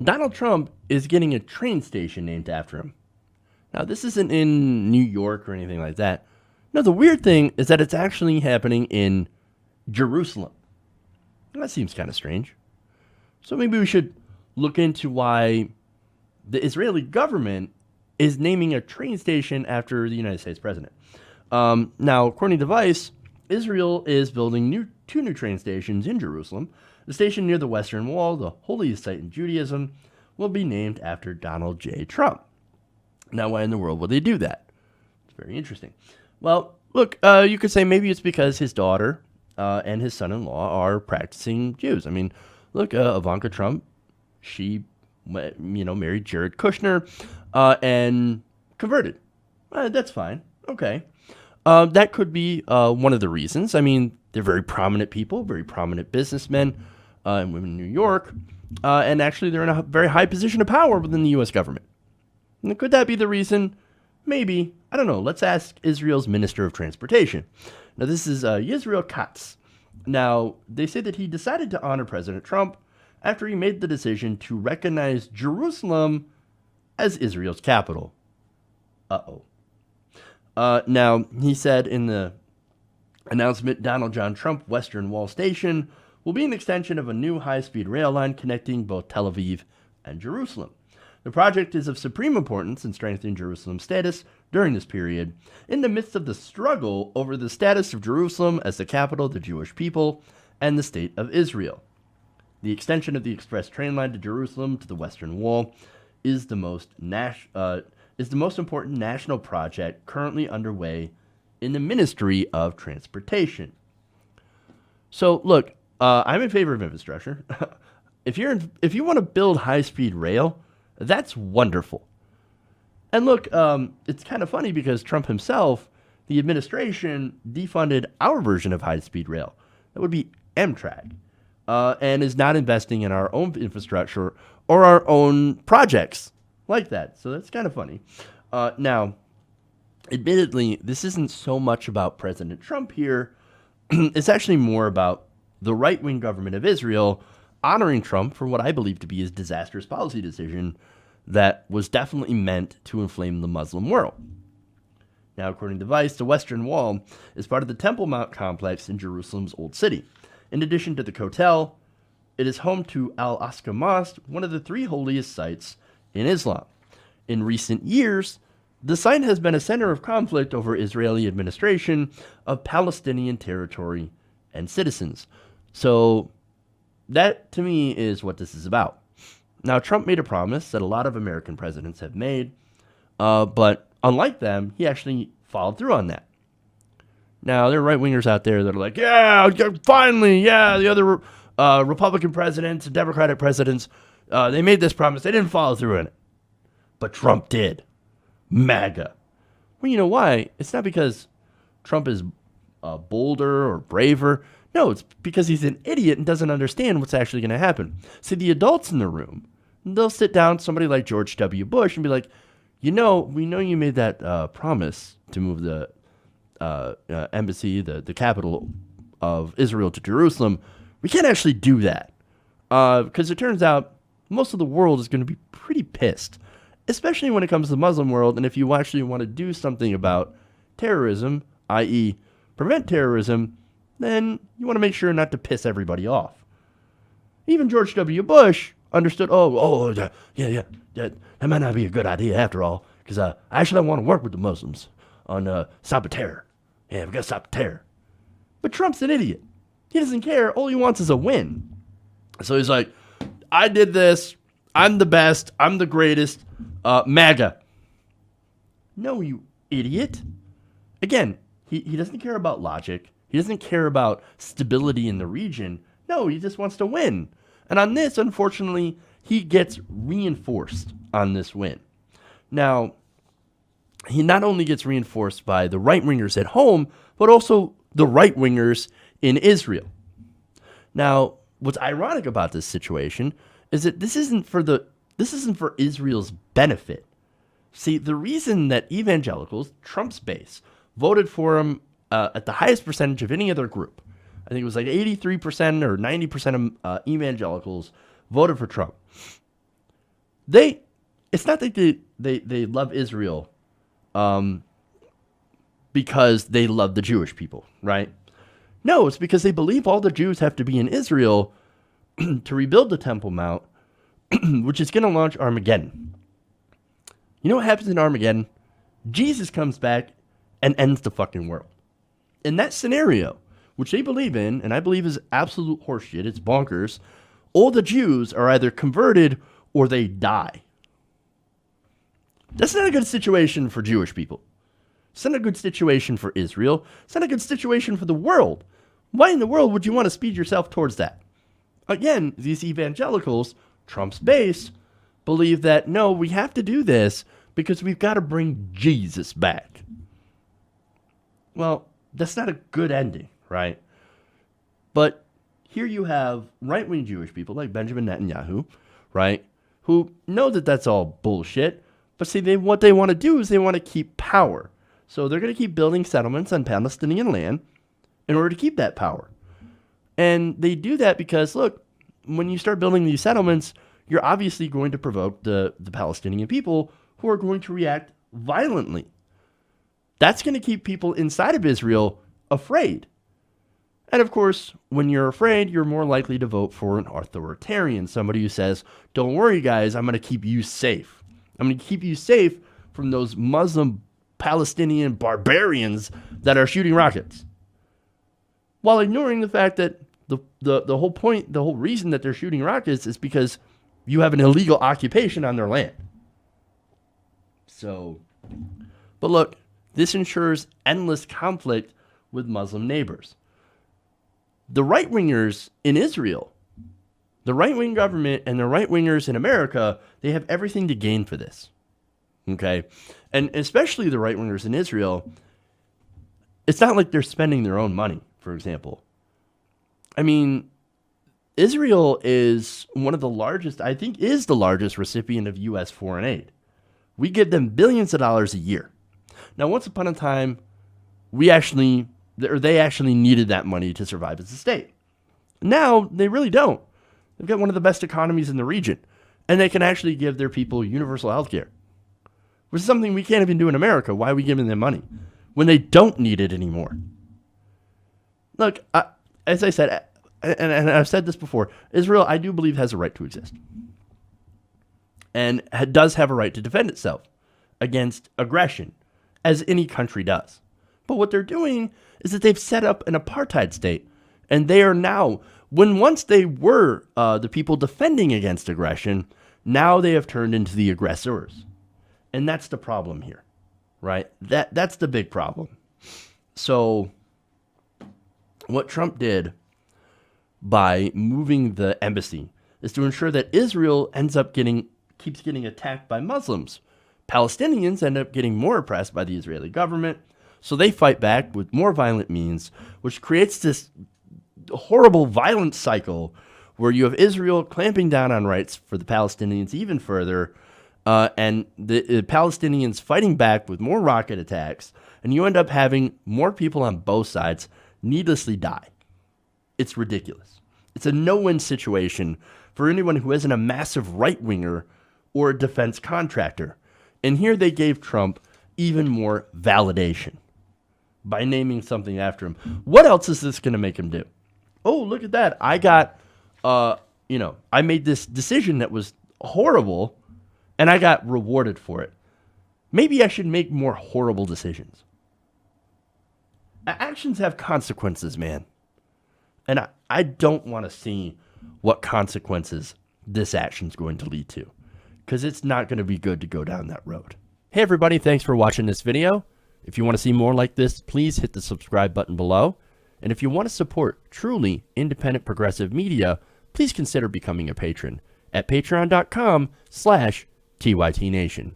Donald Trump is getting a train station named after him. Now, this isn't in New York or anything like that. No, the weird thing is that it's actually happening in Jerusalem. That seems kind of strange. So maybe we should look into why the Israeli government is naming a train station after the United States president. Now, according to Vice, Israel is building two new train stations in Jerusalem. The station near the Western Wall, the holiest site in Judaism, will be named after Donald J. Trump. Now, why in the world would they do that? It's very interesting. Well, look, you could say maybe it's because his daughter and his son-in-law are practicing Jews. I mean, look, Ivanka Trump, she, married Jared Kushner and converted. That's fine. Okay. That could be one of the reasons. I mean, they're very prominent people, very prominent businessmen and women in New York. And actually, they're in a very high position of power within the U.S. government. And could that be the reason? Maybe. I don't know. Let's ask Israel's Minister of Transportation. Now, this is Yisrael Katz. Now, they say that he decided to honor President Trump after he made the decision to recognize Jerusalem as Israel's capital. Now, he said in the announcement, Donald John Trump Western Wall Station will be an extension of a new high-speed rail line connecting both Tel Aviv and Jerusalem. The project is of supreme importance in strengthening Jerusalem's status during this period, in the midst of the struggle over the status of Jerusalem as the capital of the Jewish people and the state of Israel. The extension of the express train line to Jerusalem to the Western Wall is the most important national project currently underway in the Ministry of Transportation. So, look, I'm in favor of infrastructure. If you want to build high-speed rail, that's wonderful. And look, it's kind of funny because Trump himself, the administration, defunded our version of high-speed rail. That would be Amtrak, and is not investing in our own infrastructure or our own projects like that. So that's kind of funny. Now, admittedly, this isn't so much about President Trump here. It's actually more about the right-wing government of Israel honoring Trump for what I believe to be his disastrous policy decision that was definitely meant to inflame the Muslim world. Now, according to Vice, the Western Wall is part of the Temple Mount complex in Jerusalem's Old City. In addition to the Kotel, it is home to Al-Aqsa Mosque, one of the three holiest sites in Islam. In recent years, the site has been a center of conflict over Israeli administration of Palestinian territory and citizens. So that, to me, is what this is about. Now, Trump made a promise that a lot of American presidents have made, but unlike them, he actually followed through on that. Now, there are right-wingers out there that are like, yeah, finally, yeah, the other Republican presidents and Democratic presidents, they made this promise. They didn't follow through on it. But Trump did. MAGA. Well, you know why? It's not because Trump is bolder or braver. No, it's because he's an idiot and doesn't understand what's actually going to happen. See, the adults in the room, they'll sit down, somebody like George W. Bush, and be like, we know you made that promise to move the embassy, the capital of Israel to Jerusalem. We can't actually do that. Because it turns out most of the world is going to be pretty pissed, especially when it comes to the Muslim world. And if you actually want to do something about terrorism, i.e. prevent terrorism, then you want to make sure not to piss everybody off. Even George W. Bush understood, yeah, that might not be a good idea after all, because I actually want to work with the Muslims on stop a terror. Yeah, we've got to stop the terror. But Trump's an idiot. He doesn't care. All he wants is a win. So he's like, I did this. I'm the best. I'm the greatest. MAGA. No, you idiot. Again, he doesn't care about logic. He doesn't care about stability in the region. No, he just wants to win. And on this, unfortunately, he gets reinforced on this win. Now, he not only gets reinforced by the right-wingers at home, but also the right-wingers in Israel. Now, what's ironic about this situation is that this isn't for Israel's benefit. See, the reason that evangelicals, Trump's base, voted for him at the highest percentage of any other group, I think it was like 83% or 90% of evangelicals voted for Trump. It's not that they love Israel because they love the Jewish people, right? No, it's because they believe all the Jews have to be in Israel to rebuild the Temple Mount, which is going to launch Armageddon. You know what happens in Armageddon? Jesus comes back and ends the fucking world. In that scenario, which they believe in, and I believe is absolute horseshit, it's bonkers, all the Jews are either converted or they die. That's not a good situation for Jewish people. It's not a good situation for Israel. It's not a good situation for the world. Why in the world would you want to speed yourself towards that? Again, these evangelicals, Trump's base, believe that, no, we have to do this because we've got to bring Jesus back. Well, that's not a good ending, right? But here you have right-wing Jewish people like Benjamin Netanyahu, right, who know that that's all bullshit. But see, what they want to do is they want to keep power. So they're going to keep building settlements on Palestinian land in order to keep that power. And they do that because, look, when you start building these settlements, you're obviously going to provoke the Palestinian people who are going to react violently. That's going to keep people inside of Israel afraid. And of course, when you're afraid, you're more likely to vote for an authoritarian, somebody who says, don't worry, guys, I'm going to keep you safe. I'm going to keep you safe from those Muslim Palestinian barbarians that are shooting rockets. While ignoring the fact that the whole point, the whole reason that they're shooting rockets is because you have an illegal occupation on their land. So, but look, this ensures endless conflict with Muslim neighbors. The right-wingers in Israel, the right-wing government and the right-wingers in America, they have everything to gain for this. Okay? And especially the right-wingers in Israel, it's not like they're spending their own money, for example. I mean, Israel is one of the largest, I think is the largest recipient of U.S. foreign aid. We give them billions of dollars a year. Now, once upon a time, they actually needed that money to survive as a state. Now, they really don't. They've got one of the best economies in the region, and they can actually give their people universal health care, which is something we can't even do in America. Why are we giving them money when they don't need it anymore? Look, as I said, and I've said this before, Israel, I do believe, has a right to exist and does have a right to defend itself against aggression, as any country does. But what they're doing is that they've set up an apartheid state, and they are now, once they were the people defending against aggression, now they have turned into the aggressors. And that's the problem here, right? That's the big problem. So what Trump did by moving the embassy is to ensure that Israel keeps getting attacked by Muslims. Palestinians end up getting more oppressed by the Israeli government, so they fight back with more violent means, which creates this horrible violent cycle where you have Israel clamping down on rights for the Palestinians even further, and the Palestinians fighting back with more rocket attacks, and you end up having more people on both sides needlessly die. It's ridiculous. It's a no-win situation for anyone who isn't a massive right-winger or a defense contractor. And here they gave Trump even more validation by naming something after him. What else is this going to make him do? Oh, look at that. I got, I made this decision that was horrible, and I got rewarded for it. Maybe I should make more horrible decisions. Actions have consequences, man. And I don't want to see what consequences this action's going to lead to, because it's not going to be good to go down that road. Hey everybody, thanks for watching this video. If you want to see more like this, please hit the subscribe button below. And if you want to support truly independent progressive media, please consider becoming a patron at patreon.com/TYTNation.